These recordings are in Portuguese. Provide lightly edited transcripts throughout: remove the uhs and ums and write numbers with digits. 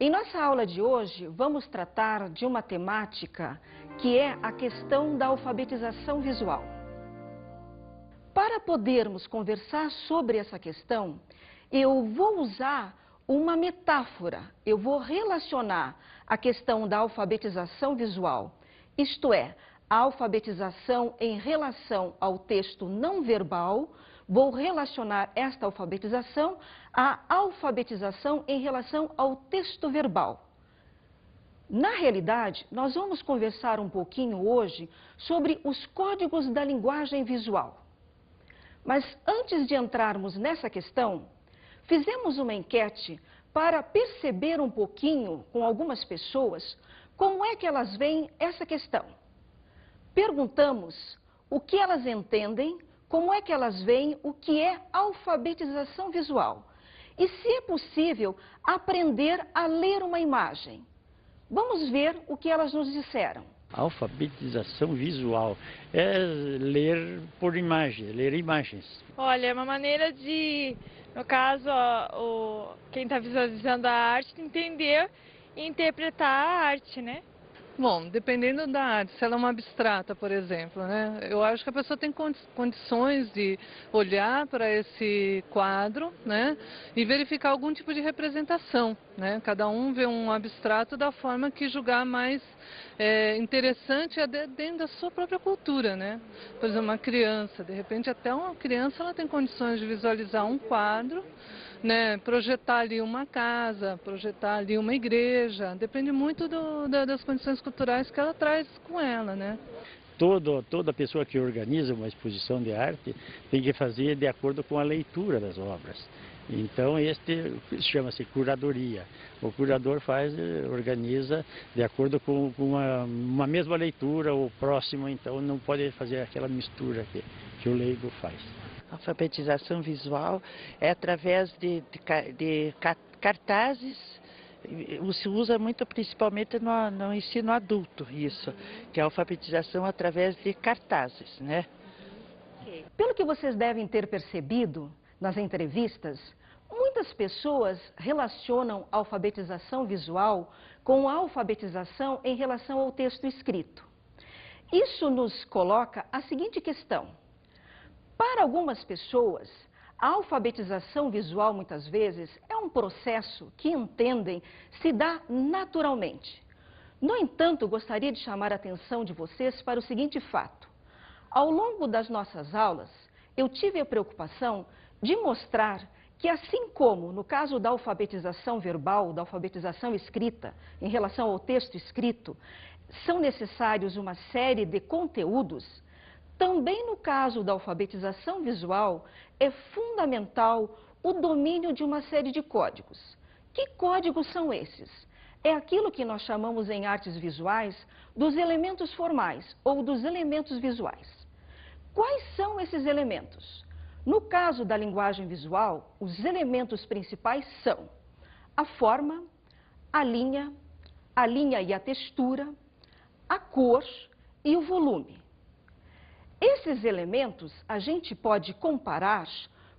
Em nossa aula de hoje, vamos tratar de uma temática que é a questão da alfabetização visual. Para podermos conversar sobre essa questão, eu vou usar uma metáfora, eu vou relacionar a questão da alfabetização visual, isto é, a alfabetização em relação ao texto não verbal, vou relacionar esta alfabetização à alfabetização em relação ao texto verbal. Na realidade, nós vamos conversar um pouquinho hoje sobre os códigos da linguagem visual. Mas antes de entrarmos nessa questão, fizemos uma enquete para perceber um pouquinho com algumas pessoas como é que elas veem essa questão. Perguntamos o que elas entendem, como é que elas veem o que é alfabetização visual e se é possível aprender a ler uma imagem. Vamos ver o que elas nos disseram. Alfabetização visual é ler por imagem, ler imagens. Olha, é uma maneira de, no caso, quem está visualizando a arte, entender e interpretar a arte, né? Bom, dependendo da arte, se ela é uma abstrata, por exemplo, né? Eu acho que a pessoa tem condições de olhar para esse quadro, né? E verificar algum tipo de representação, né? Cada um vê um abstrato da forma que julgar mais interessante dentro da sua própria cultura, né? Por exemplo, uma criança, de repente até uma criança ela tem condições de visualizar um quadro, né, projetar ali uma casa, projetar ali uma igreja, depende muito das condições culturais que ela traz com ela, né? Toda pessoa que organiza uma exposição de arte tem que fazer de acordo com a leitura das obras. Então, chama-se curadoria. O curador organiza de acordo com uma mesma leitura ou próxima, então não pode fazer aquela mistura que o leigo faz. Alfabetização visual é através de cartazes, se usa muito principalmente no ensino adulto isso, que é a alfabetização através de cartazes, né? Pelo que vocês devem ter percebido nas entrevistas, muitas pessoas relacionam a alfabetização visual com a alfabetização em relação ao texto escrito. Isso nos coloca a seguinte questão. Para algumas pessoas, a alfabetização visual, muitas vezes, é um processo que entendem se dá naturalmente. No entanto, gostaria de chamar a atenção de vocês para o seguinte fato. Ao longo das nossas aulas, eu tive a preocupação de mostrar que, assim como no caso da alfabetização verbal, da alfabetização escrita, em relação ao texto escrito, são necessários uma série de conteúdos. Também no caso da alfabetização visual, é fundamental o domínio de uma série de códigos. Que códigos são esses? É aquilo que nós chamamos em artes visuais dos elementos formais ou dos elementos visuais. Quais são esses elementos? No caso da linguagem visual, os elementos principais são a forma, a linha e a textura, a cor e o volume. Esses elementos a gente pode comparar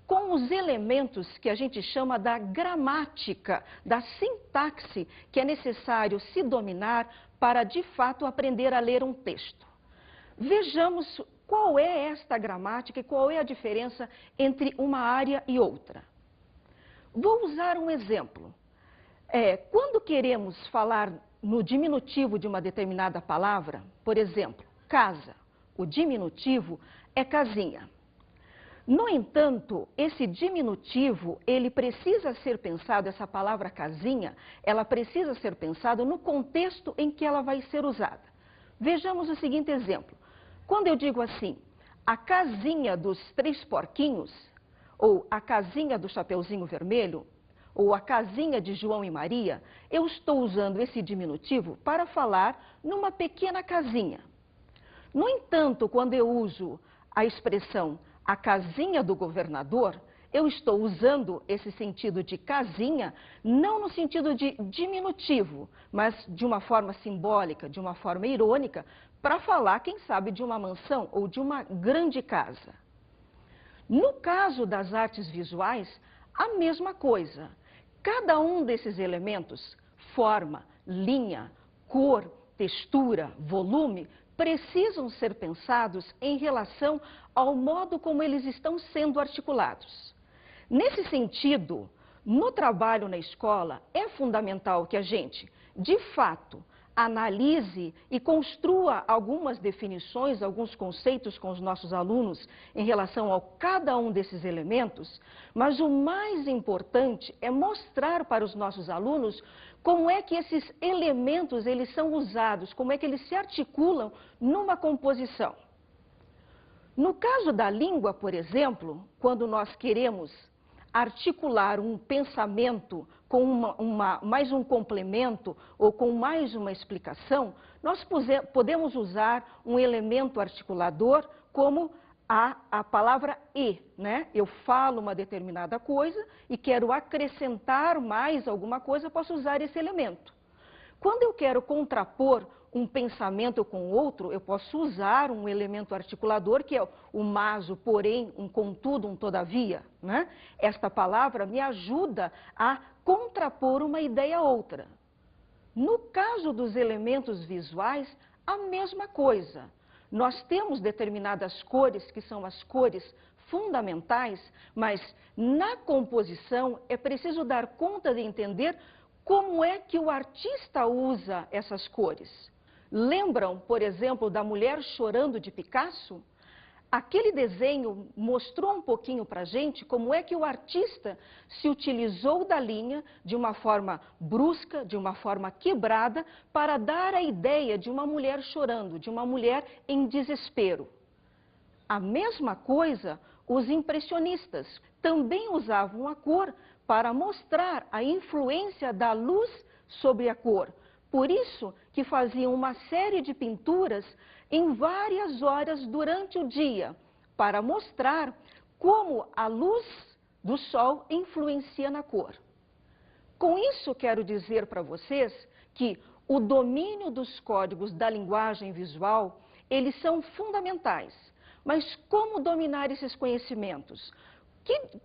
com os elementos que a gente chama da gramática, da sintaxe, que é necessário se dominar para, de fato, aprender a ler um texto. Vejamos qual é esta gramática e qual é a diferença entre uma área e outra. Vou usar um exemplo. Quando queremos falar no diminutivo de uma determinada palavra, por exemplo, casa, o diminutivo é casinha. No entanto, esse diminutivo, ele precisa ser pensado, essa palavra casinha, ela precisa ser pensada no contexto em que ela vai ser usada. Vejamos o seguinte exemplo. Quando eu digo assim, a casinha dos 3 porquinhos, ou a casinha do Chapeuzinho Vermelho, ou a casinha de João e Maria, eu estou usando esse diminutivo para falar numa pequena casinha. No entanto, quando eu uso a expressão a casinha do governador, eu estou usando esse sentido de casinha, não no sentido de diminutivo, mas de uma forma simbólica, de uma forma irônica, para falar, quem sabe, de uma mansão ou de uma grande casa. No caso das artes visuais, a mesma coisa. Cada um desses elementos forma, linha, cor, textura, volume, precisam ser pensados em relação ao modo como eles estão sendo articulados. Nesse sentido, no trabalho na escola, é fundamental que a gente, de fato, analise e construa algumas definições, alguns conceitos com os nossos alunos em relação a cada um desses elementos, mas o mais importante é mostrar para os nossos alunos como é que esses elementos eles são usados, como é que eles se articulam numa composição. No caso da língua, por exemplo, quando nós queremos articular um pensamento com mais um complemento ou com mais uma explicação, nós podemos usar um elemento articulador como a palavra e, né? Eu falo uma determinada coisa e quero acrescentar mais alguma coisa, eu posso usar esse elemento. Quando eu quero contrapor um pensamento com outro, eu posso usar um elemento articulador, que é o mas, o porém, um contudo, um todavia, né? Esta palavra me ajuda a contrapor uma ideia a outra. No caso dos elementos visuais, a mesma coisa. Nós temos determinadas cores, que são as cores fundamentais, mas na composição é preciso dar conta de entender como é que o artista usa essas cores. Lembram, por exemplo, da Mulher Chorando de Picasso? Aquele desenho mostrou um pouquinho para a gente como é que o artista se utilizou da linha de uma forma brusca, de uma forma quebrada, para dar a ideia de uma mulher chorando, de uma mulher em desespero. A mesma coisa, os impressionistas também usavam a cor para mostrar a influência da luz sobre a cor. Por isso que faziam uma série de pinturas em várias horas durante o dia, para mostrar como a luz do sol influencia na cor. Com isso, quero dizer para vocês que o domínio dos códigos da linguagem visual, eles são fundamentais. Mas como dominar esses conhecimentos?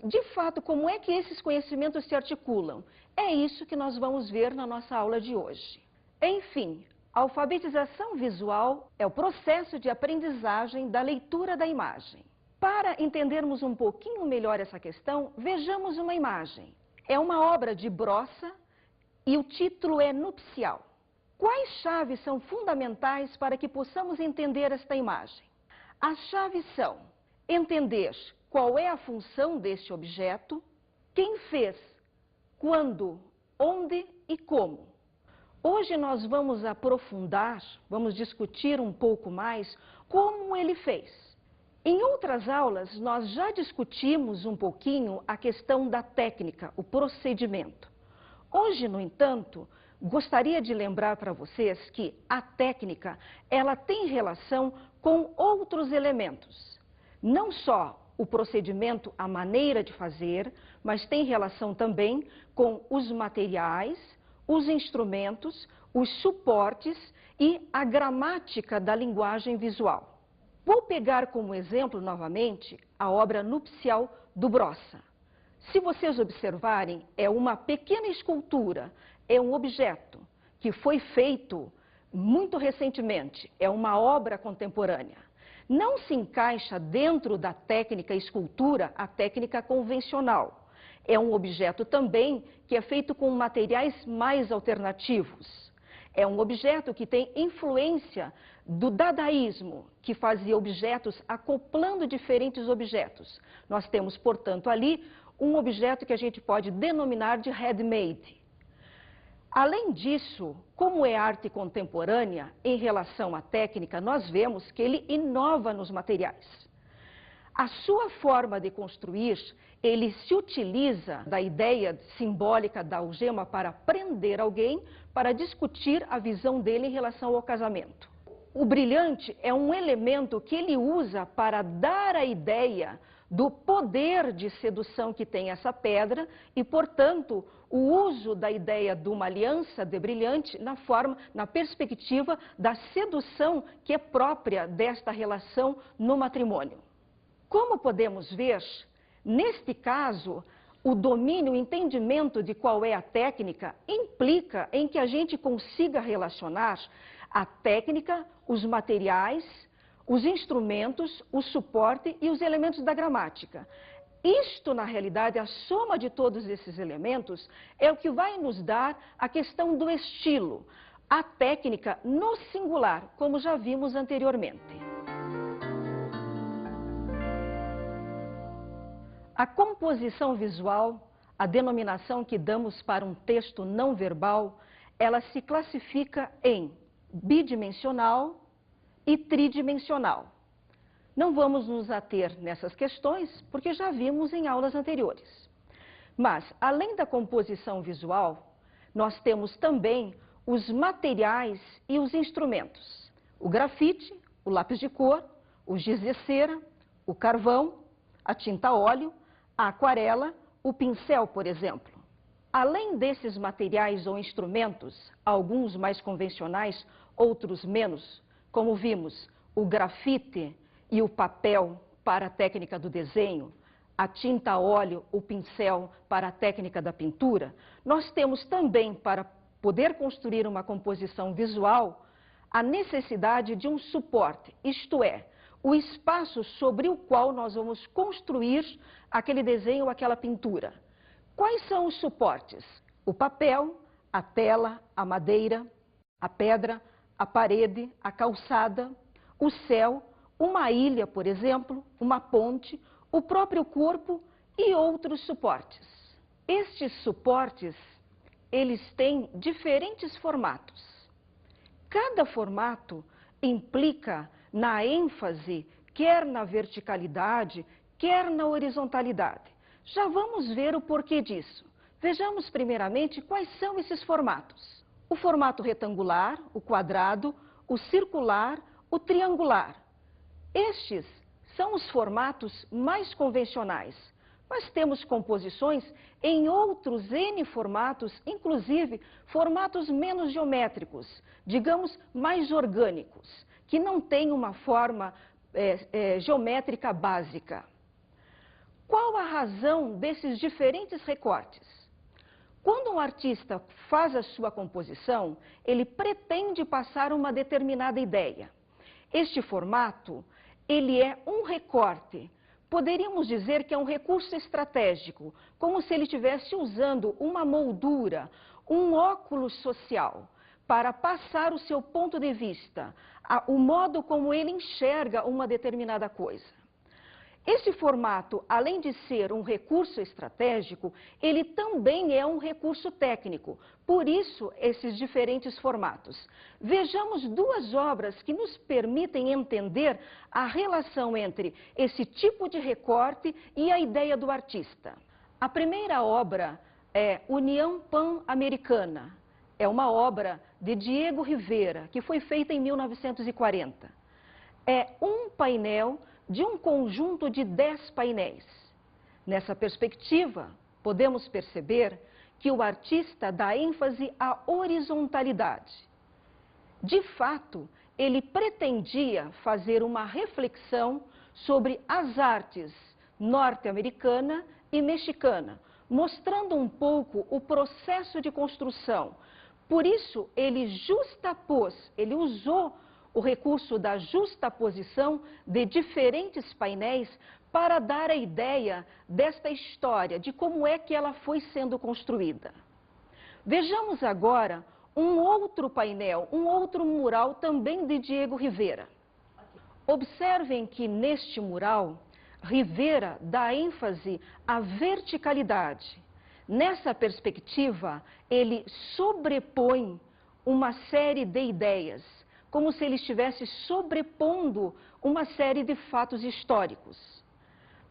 De fato, como é que esses conhecimentos se articulam? É isso que nós vamos ver na nossa aula de hoje. Enfim, a alfabetização visual é o processo de aprendizagem da leitura da imagem. Para entendermos um pouquinho melhor essa questão, vejamos uma imagem. É uma obra de Brossa e o título é Nupcial. Quais chaves são fundamentais para que possamos entender esta imagem? As chaves são entender qual é a função deste objeto, quem fez, quando, onde e como. Hoje nós vamos aprofundar, vamos discutir um pouco mais como ele fez. Em outras aulas, nós já discutimos um pouquinho a questão da técnica, o procedimento. Hoje, no entanto, gostaria de lembrar para vocês que a técnica, ela tem relação com outros elementos. Não só o procedimento, a maneira de fazer, mas tem relação também com os materiais, os instrumentos, os suportes e a gramática da linguagem visual. Vou pegar como exemplo, novamente, a obra Nupcial do Brossa. Se vocês observarem, é uma pequena escultura, é um objeto que foi feito muito recentemente, é uma obra contemporânea. Não se encaixa dentro da técnica escultura, a técnica convencional. É um objeto também que é feito com materiais mais alternativos. É um objeto que tem influência do dadaísmo, que fazia objetos acoplando diferentes objetos. Nós temos, portanto, ali um objeto que a gente pode denominar de handmade. Além disso, como é arte contemporânea, em relação à técnica, nós vemos que ele inova nos materiais. A sua forma de construir, ele se utiliza da ideia simbólica da algema para prender alguém, para discutir a visão dele em relação ao casamento. O brilhante é um elemento que ele usa para dar a ideia do poder de sedução que tem essa pedra e, portanto, o uso da ideia de uma aliança de brilhante na perspectiva da sedução que é própria desta relação no matrimônio. Como podemos ver, neste caso, o domínio, o entendimento de qual é a técnica implica em que a gente consiga relacionar a técnica, os materiais, os instrumentos, o suporte e os elementos da gramática. Isto, na realidade, a soma de todos esses elementos é o que vai nos dar a questão do estilo, a técnica no singular, como já vimos anteriormente. A composição visual, a denominação que damos para um texto não verbal, ela se classifica em bidimensional e tridimensional. Não vamos nos ater nessas questões, porque já vimos em aulas anteriores. Mas, além da composição visual, nós temos também os materiais e os instrumentos. O grafite, o lápis de cor, o giz de cera, o carvão, a tinta a óleo, a aquarela, o pincel, por exemplo. Além desses materiais ou instrumentos, alguns mais convencionais, outros menos, como vimos, o grafite e o papel para a técnica do desenho, a tinta a óleo, o pincel para a técnica da pintura, nós temos também, para poder construir uma composição visual, a necessidade de um suporte, isto é, o espaço sobre o qual nós vamos construir aquele desenho ou aquela pintura. Quais são os suportes? O papel, a tela, a madeira, a pedra, a parede, a calçada, o céu, uma ilha, por exemplo, uma ponte, o próprio corpo e outros suportes. Estes suportes, eles têm diferentes formatos. Cada formato implica na ênfase, quer na verticalidade, quer na horizontalidade. Já vamos ver o porquê disso. Vejamos primeiramente quais são esses formatos. O formato retangular, o quadrado, o circular, o triangular. Estes são os formatos mais convencionais, mas temos composições em outros N formatos, inclusive formatos menos geométricos, digamos mais orgânicos, que não têm uma forma geométrica básica. Qual a razão desses diferentes recortes? Quando um artista faz a sua composição, ele pretende passar uma determinada ideia. Este formato, ele é um recorte. Poderíamos dizer que é um recurso estratégico, como se ele estivesse usando uma moldura, um óculos social, para passar o seu ponto de vista, o modo como ele enxerga uma determinada coisa. Esse formato, além de ser um recurso estratégico, ele também é um recurso técnico. Por isso, esses diferentes formatos. Vejamos duas obras que nos permitem entender a relação entre esse tipo de recorte e a ideia do artista. A primeira obra é União Pan-Americana. É uma obra de Diego Rivera, que foi feita em 1940. É um painel de um conjunto de 10 painéis. Nessa perspectiva, podemos perceber que o artista dá ênfase à horizontalidade. De fato, ele pretendia fazer uma reflexão sobre as artes norte-americana e mexicana, mostrando um pouco o processo de construção. Por isso, ele justapôs, ele usou o recurso da justaposição de diferentes painéis para dar a ideia desta história, de como é que ela foi sendo construída. Vejamos agora um outro painel, um outro mural também de Diego Rivera. Observem que neste mural, Rivera dá ênfase à verticalidade. Nessa perspectiva, ele sobrepõe uma série de ideias, como se ele estivesse sobrepondo uma série de fatos históricos,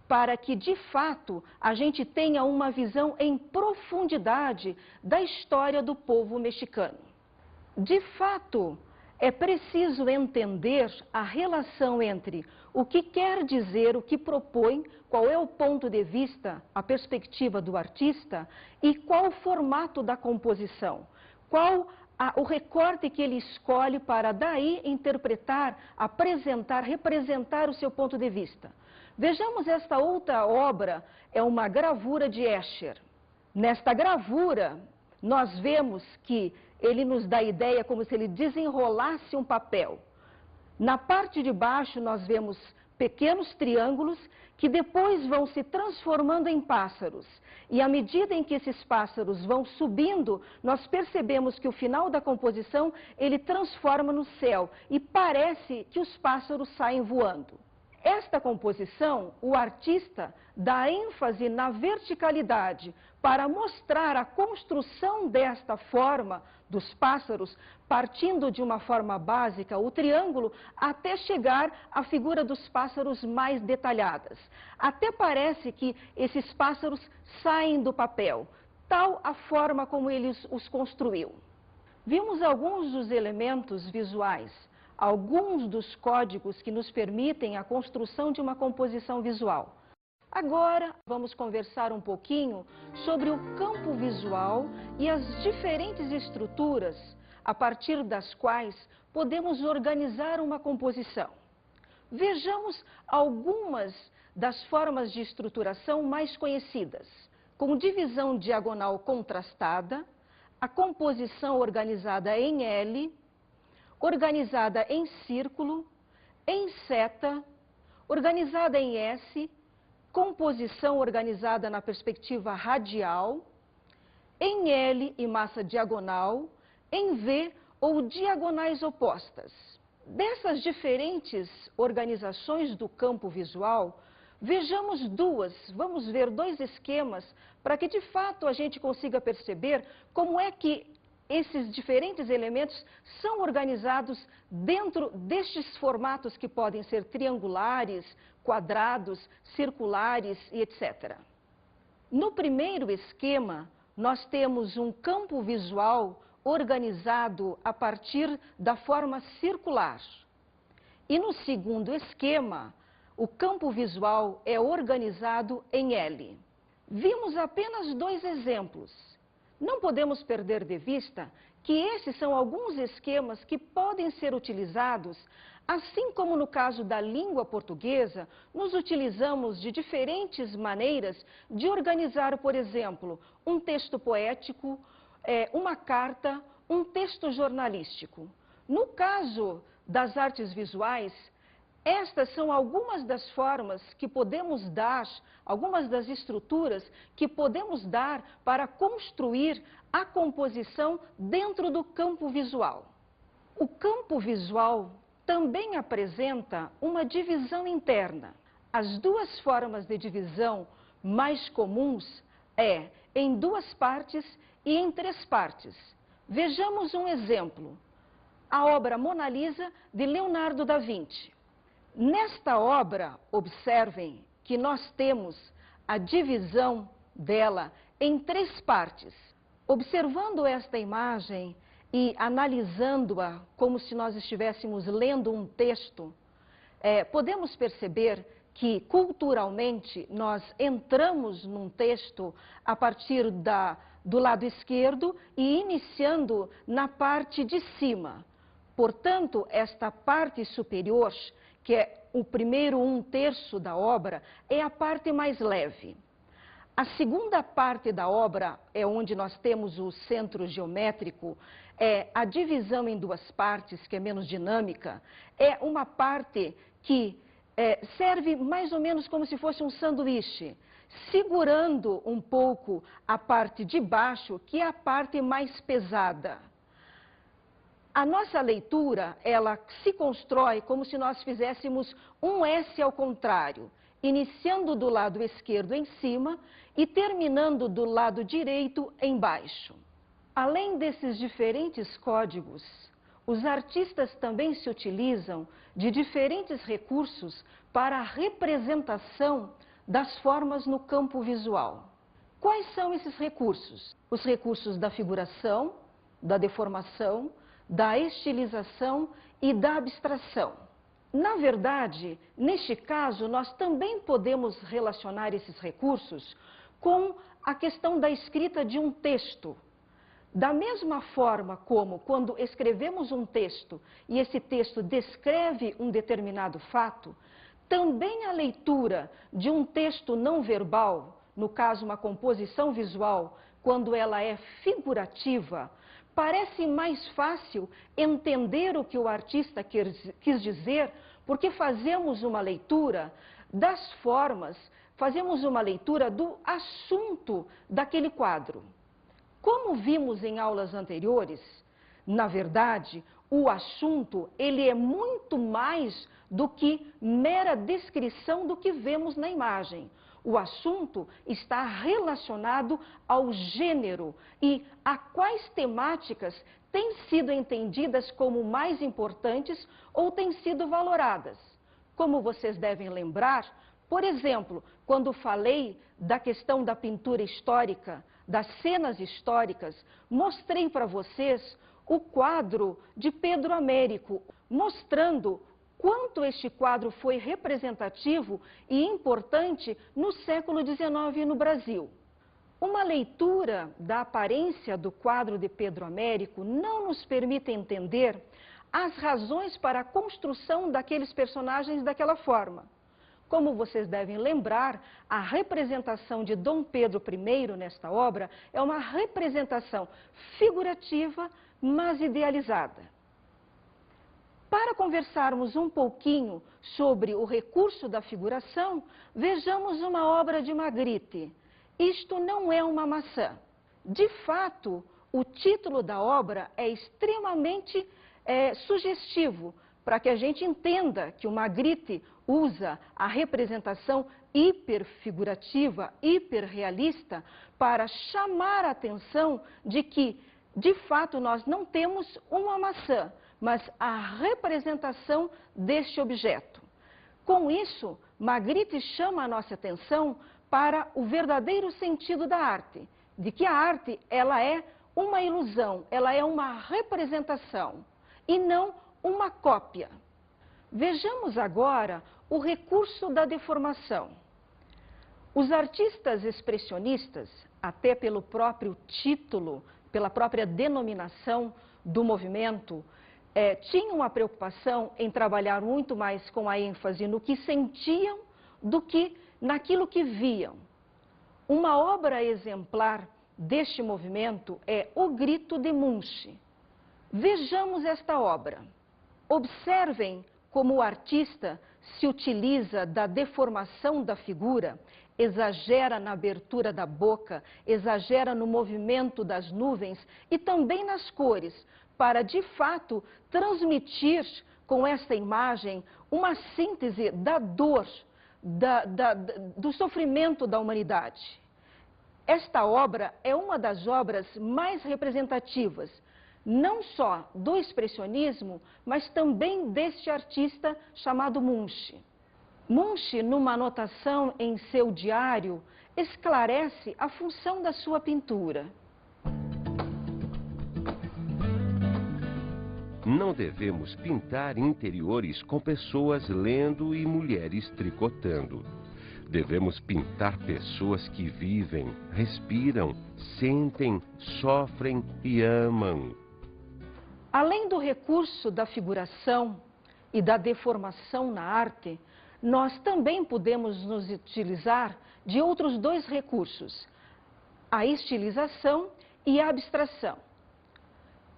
para que, de fato, a gente tenha uma visão em profundidade da história do povo mexicano. De fato, é preciso entender a relação entre o que quer dizer, o que propõe, qual é o ponto de vista, a perspectiva do artista e qual o formato da composição, qual o recorte que ele escolhe para daí interpretar, apresentar, representar o seu ponto de vista. Vejamos esta outra obra, é uma gravura de Escher. Nesta gravura, nós vemos que ele nos dá a ideia como se ele desenrolasse um papel. Na parte de baixo, nós vemos pequenos triângulos que depois vão se transformando em pássaros. E à medida em que esses pássaros vão subindo, nós percebemos que o final da composição, ele transforma no céu e parece que os pássaros saem voando. Esta composição, o artista dá ênfase na verticalidade para mostrar a construção desta forma dos pássaros, partindo de uma forma básica, o triângulo, até chegar à figura dos pássaros mais detalhadas. Até parece que esses pássaros saem do papel, tal a forma como ele os construiu. Vimos alguns dos elementos visuais, alguns dos códigos que nos permitem a construção de uma composição visual. Agora, vamos conversar um pouquinho sobre o campo visual e as diferentes estruturas a partir das quais podemos organizar uma composição. Vejamos algumas das formas de estruturação mais conhecidas, com divisão diagonal contrastada, a composição organizada em L, organizada em círculo, em seta, organizada em S, composição organizada na perspectiva radial, em L e massa diagonal, em V ou diagonais opostas. Dessas diferentes organizações do campo visual, vamos ver dois esquemas para que de fato a gente consiga perceber como é que esses diferentes elementos são organizados dentro destes formatos que podem ser triangulares, quadrados, circulares e etc. No primeiro esquema, nós temos um campo visual organizado a partir da forma circular. E no segundo esquema, o campo visual é organizado em L. Vimos apenas dois exemplos. Não podemos perder de vista que esses são alguns esquemas que podem ser utilizados, assim como no caso da língua portuguesa, nos utilizamos de diferentes maneiras de organizar, por exemplo, um texto poético, uma carta, um texto jornalístico. No caso das artes visuais, estas são algumas das formas que podemos dar, algumas das estruturas que podemos dar para construir a composição dentro do campo visual. O campo visual também apresenta uma divisão interna. As duas formas de divisão mais comuns é em duas partes e em três partes. Vejamos um exemplo. A obra Mona Lisa, de Leonardo da Vinci. Nesta obra, observem que nós temos a divisão dela em três partes. Observando esta imagem e analisando-a como se nós estivéssemos lendo um texto, podemos perceber que, culturalmente, nós entramos num texto a partir do lado esquerdo e iniciando na parte de cima. Portanto, esta parte superior, que é o primeiro 1/3 da obra, é a parte mais leve. A segunda parte da obra, é onde nós temos o centro geométrico, é a divisão em duas partes, que é menos dinâmica, é uma parte que serve mais ou menos como se fosse um sanduíche, segurando um pouco a parte de baixo, que é a parte mais pesada. A nossa leitura, ela se constrói como se nós fizéssemos um S ao contrário, iniciando do lado esquerdo em cima e terminando do lado direito embaixo. Além desses diferentes códigos, os artistas também se utilizam de diferentes recursos para a representação das formas no campo visual. Quais são esses recursos? Os recursos da figuração, da deformação, da estilização e da abstração. Na verdade, neste caso, nós também podemos relacionar esses recursos com a questão da escrita de um texto. Da mesma forma como quando escrevemos um texto e esse texto descreve um determinado fato, também a leitura de um texto não verbal, no caso uma composição visual, quando ela é figurativa, parece mais fácil entender o que o artista quis dizer, porque fazemos uma leitura das formas, fazemos uma leitura do assunto daquele quadro. Como vimos em aulas anteriores, na verdade, o assunto ele é muito mais do que mera descrição do que vemos na imagem. O assunto está relacionado ao gênero e a quais temáticas têm sido entendidas como mais importantes ou têm sido valoradas. Como vocês devem lembrar, por exemplo, quando falei da questão da pintura histórica, das cenas históricas, mostrei para vocês o quadro de Pedro Américo, mostrando quanto este quadro foi representativo e importante no século XIX no Brasil. Uma leitura da aparência do quadro de Pedro Américo não nos permite entender as razões para a construção daqueles personagens daquela forma. Como vocês devem lembrar, a representação de Dom Pedro I nesta obra é uma representação figurativa, mas idealizada. Para conversarmos um pouquinho sobre o recurso da figuração, vejamos uma obra de Magritte. Isto não é uma maçã. De fato, o título da obra é extremamente sugestivo, para que a gente entenda que o Magritte usa a representação hiperfigurativa, hiperrealista, para chamar a atenção de que, de fato, nós não temos uma maçã, mas a representação deste objeto. Com isso, Magritte chama a nossa atenção para o verdadeiro sentido da arte, de que a arte ela é uma ilusão, ela é uma representação e não uma cópia. Vejamos agora o recurso da deformação. Os artistas expressionistas, até pelo próprio título, pela própria denominação do movimento, tinham a preocupação em trabalhar muito mais com a ênfase no que sentiam do que naquilo que viam. Uma obra exemplar deste movimento é O Grito de Munch. Vejamos esta obra. Observem como o artista se utiliza da deformação da figura, exagera na abertura da boca, exagera no movimento das nuvens e também nas cores, para, de fato, transmitir com esta imagem uma síntese da dor, do sofrimento da humanidade. Esta obra é uma das obras mais representativas, não só do expressionismo, mas também deste artista chamado Munch. Munch, numa anotação em seu diário, esclarece a função da sua pintura. Não devemos pintar interiores com pessoas lendo e mulheres tricotando. Devemos pintar pessoas que vivem, respiram, sentem, sofrem e amam. Além do recurso da figuração e da deformação na arte, nós também podemos nos utilizar de outros dois recursos, a estilização e a abstração.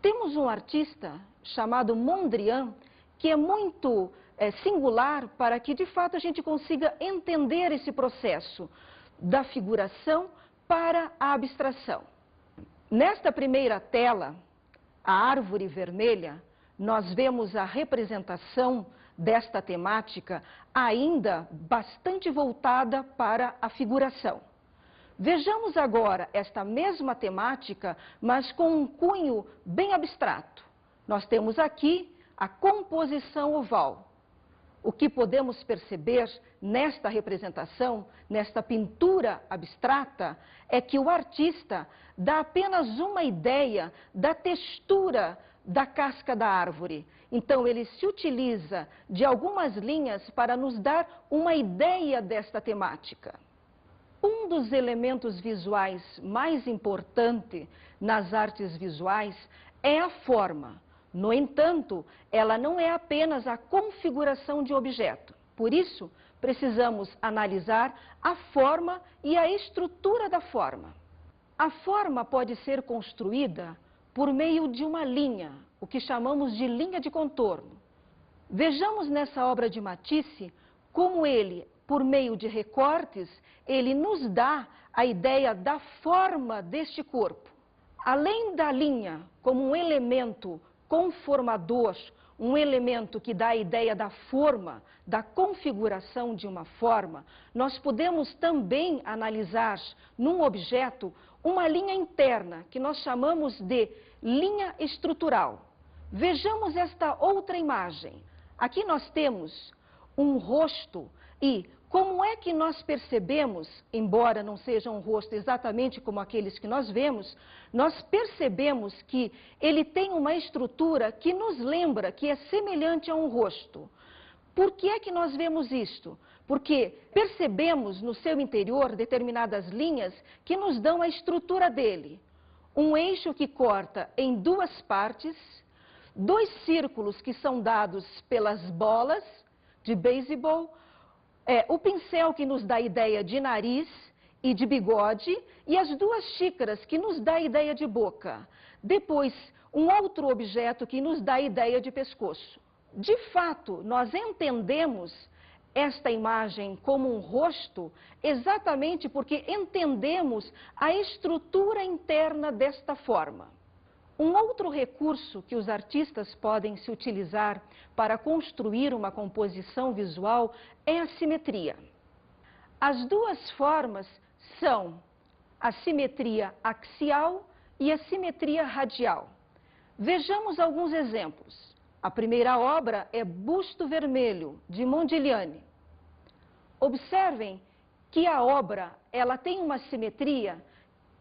Temos um artista chamado Mondrian, que é muito singular para que, de fato, a gente consiga entender esse processo da figuração para a abstração. Nesta primeira tela, a árvore vermelha, nós vemos a representação desta temática ainda bastante voltada para a figuração. Vejamos agora esta mesma temática, mas com um cunho bem abstrato. Nós temos aqui a composição oval. O que podemos perceber nesta representação, nesta pintura abstrata, é que o artista dá apenas uma ideia da textura da casca da árvore. Então, ele se utiliza de algumas linhas para nos dar uma ideia desta temática. Um dos elementos visuais mais importantes nas artes visuais é a forma. No entanto, ela não é apenas a configuração de objeto. Por isso, precisamos analisar a forma e a estrutura da forma. A forma pode ser construída por meio de uma linha, o que chamamos de linha de contorno. Vejamos nessa obra de Matisse como ele, por meio de recortes, ele nos dá a ideia da forma deste corpo. Além da linha como um elemento conformador, um elemento que dá a ideia da forma, da configuração de uma forma, nós podemos também analisar num objeto uma linha interna, que nós chamamos de linha estrutural. Vejamos esta outra imagem. Aqui nós temos um rosto e como é que nós percebemos, embora não seja um rosto exatamente como aqueles que nós vemos, nós percebemos que ele tem uma estrutura que nos lembra, que é semelhante a um rosto. Por que é que nós vemos isto? Porque percebemos no seu interior determinadas linhas que nos dão a estrutura dele. Um eixo que corta em duas partes, dois círculos que são dados pelas bolas de beisebol, o pincel que nos dá a ideia de nariz e de bigode e as duas xícaras que nos dá a ideia de boca. Depois, um outro objeto que nos dá a ideia de pescoço. De fato, nós entendemos esta imagem como um rosto exatamente porque entendemos a estrutura interna desta forma. Um outro recurso que os artistas podem se utilizar para construir uma composição visual é a simetria. As duas formas são a simetria axial e a simetria radial. Vejamos alguns exemplos. A primeira obra é Busto Vermelho, de Modigliani. Observem que a obra ela tem uma simetria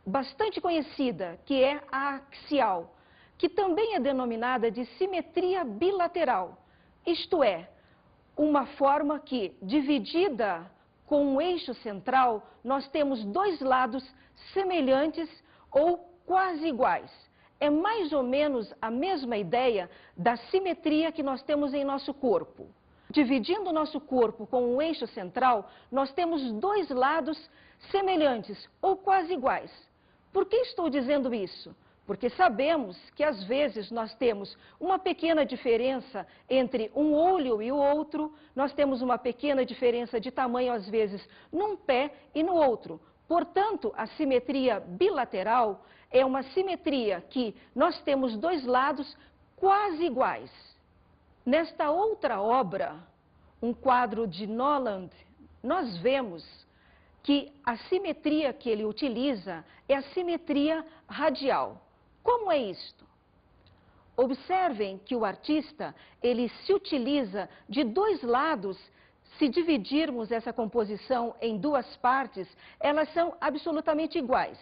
bastante conhecida, que é a axial, que também é denominada de simetria bilateral, isto é, uma forma que, dividida com um eixo central, nós temos dois lados semelhantes ou quase iguais. É mais ou menos a mesma ideia da simetria que nós temos em nosso corpo. Dividindo o nosso corpo com um eixo central, nós temos dois lados semelhantes ou quase iguais. Por que estou dizendo isso? Porque sabemos que às vezes nós temos uma pequena diferença entre um olho e o outro, nós temos uma pequena diferença de tamanho às vezes num pé e no outro. Portanto, a simetria bilateral é uma simetria que nós temos dois lados quase iguais. Nesta outra obra, um quadro de Noland, nós vemos que a simetria que ele utiliza é a simetria radial. Como é isto? Observem que o artista, ele se utiliza de dois lados. Se dividirmos essa composição em duas partes, elas são absolutamente iguais.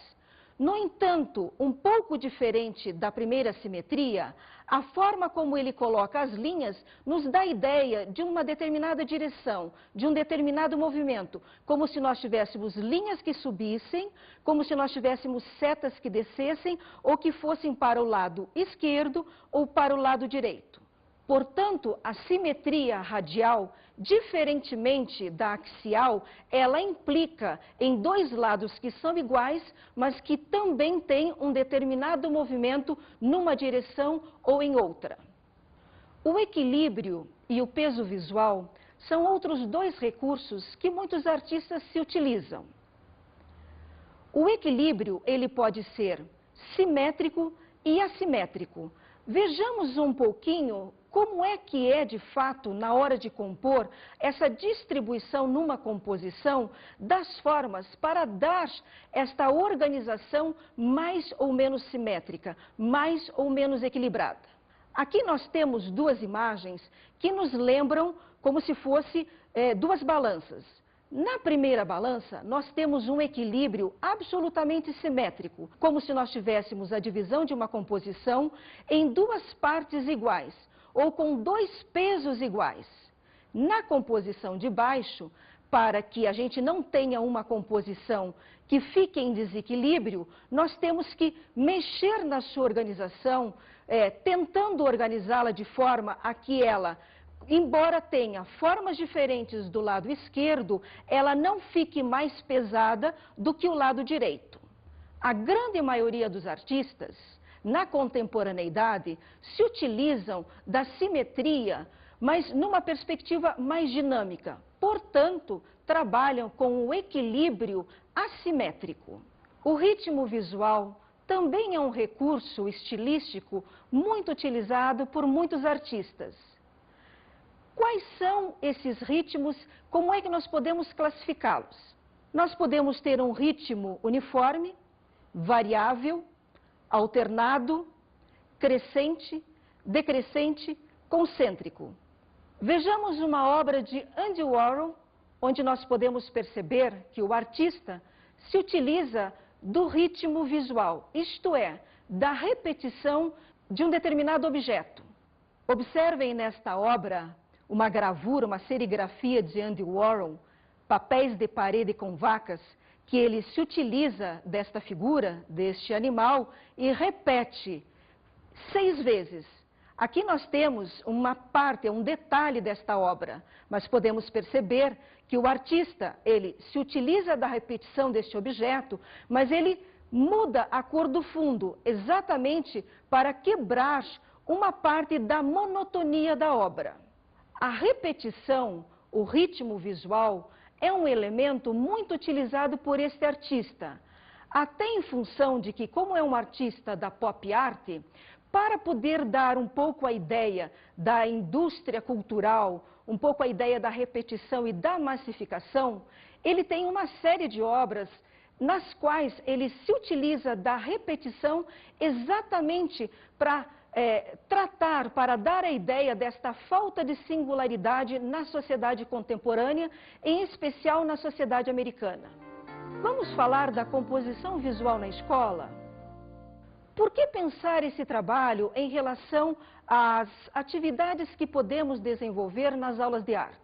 No entanto, um pouco diferente da primeira simetria, a forma como ele coloca as linhas nos dá a ideia de uma determinada direção, de um determinado movimento, como se nós tivéssemos linhas que subissem, como se nós tivéssemos setas que descessem ou que fossem para o lado esquerdo ou para o lado direito. Portanto, a simetria radial, diferentemente da axial, ela implica em dois lados que são iguais, mas que também têm um determinado movimento numa direção ou em outra. O equilíbrio e o peso visual são outros dois recursos que muitos artistas se utilizam. O equilíbrio, ele pode ser simétrico e assimétrico. Vejamos um pouquinho como é que é, de fato, na hora de compor, essa distribuição numa composição das formas para dar esta organização mais ou menos simétrica, mais ou menos equilibrada. Aqui nós temos duas imagens que nos lembram como se fosse duas balanças. Na primeira balança, nós temos um equilíbrio absolutamente simétrico, como se nós tivéssemos a divisão de uma composição em duas partes iguais, ou com dois pesos iguais. Na composição de baixo, para que a gente não tenha uma composição que fique em desequilíbrio, nós temos que mexer na sua organização, tentando organizá-la de forma a que ela embora tenha formas diferentes do lado esquerdo, ela não fique mais pesada do que o lado direito. A grande maioria dos artistas, na contemporaneidade, se utilizam da simetria, mas numa perspectiva mais dinâmica. Portanto, trabalham com o equilíbrio assimétrico. O ritmo visual também é um recurso estilístico muito utilizado por muitos artistas. Quais são esses ritmos? Como é que nós podemos classificá-los? Nós podemos ter um ritmo uniforme, variável, alternado, crescente, decrescente, concêntrico. Vejamos uma obra de Andy Warhol, onde nós podemos perceber que o artista se utiliza do ritmo visual, isto é, da repetição de um determinado objeto. Observem nesta obra uma gravura, uma serigrafia de Andy Warhol, papéis de parede com vacas, que ele se utiliza desta figura, deste animal, e repete 6 vezes. Aqui nós temos uma parte, um detalhe desta obra, mas podemos perceber que o artista, ele se utiliza da repetição deste objeto, mas ele muda a cor do fundo, exatamente para quebrar uma parte da monotonia da obra. A repetição, o ritmo visual, é um elemento muito utilizado por este artista, até em função de que, como é um artista da pop art, para poder dar um pouco a ideia da indústria cultural, um pouco a ideia da repetição e da massificação, ele tem uma série de obras nas quais ele se utiliza da repetição exatamente para tratar, para dar a ideia desta falta de singularidade na sociedade contemporânea, em especial na sociedade americana. Vamos falar da composição visual na escola? Por que pensar esse trabalho em relação às atividades que podemos desenvolver nas aulas de artes?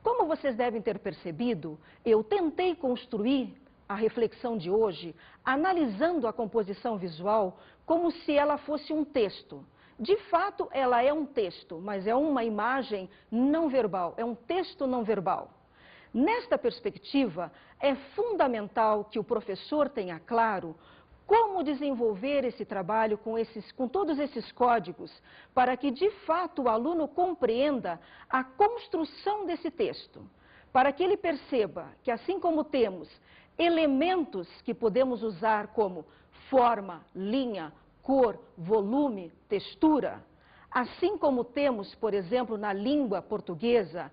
Como vocês devem ter percebido, eu tentei construir a reflexão de hoje, analisando a composição visual como se ela fosse um texto. De fato, ela é um texto, mas é uma imagem não verbal, é um texto não verbal. Nesta perspectiva, é fundamental que o professor tenha claro como desenvolver esse trabalho com todos esses códigos, para que, de fato, o aluno compreenda a construção desse texto, para que ele perceba que, assim como temos elementos que podemos usar como forma, linha, cor, volume, textura, assim como temos, por exemplo, na língua portuguesa,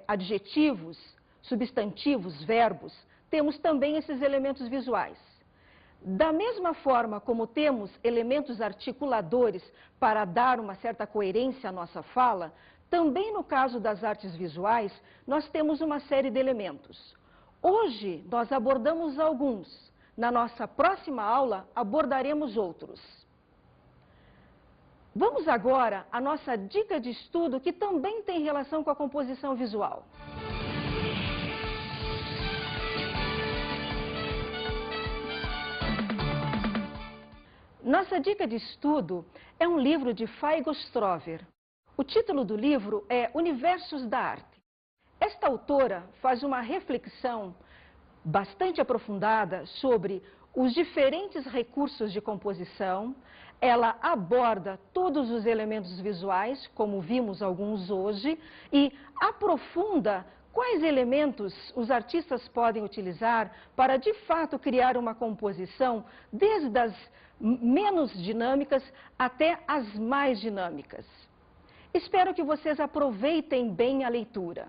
adjetivos, substantivos, verbos, temos também esses elementos visuais. Da mesma forma como temos elementos articuladores para dar uma certa coerência à nossa fala, também no caso das artes visuais, nós temos uma série de elementos. Hoje, nós abordamos alguns. Na nossa próxima aula, abordaremos outros. Vamos agora à nossa dica de estudo, que também tem relação com a composição visual. Nossa dica de estudo é um livro de Fay Gostrover. O título do livro é Universos da Arte. Esta autora faz uma reflexão bastante aprofundada sobre os diferentes recursos de composição. Ela aborda todos os elementos visuais, como vimos alguns hoje, e aprofunda quais elementos os artistas podem utilizar para, de fato, criar uma composição, desde as menos dinâmicas até as mais dinâmicas. Espero que vocês aproveitem bem a leitura.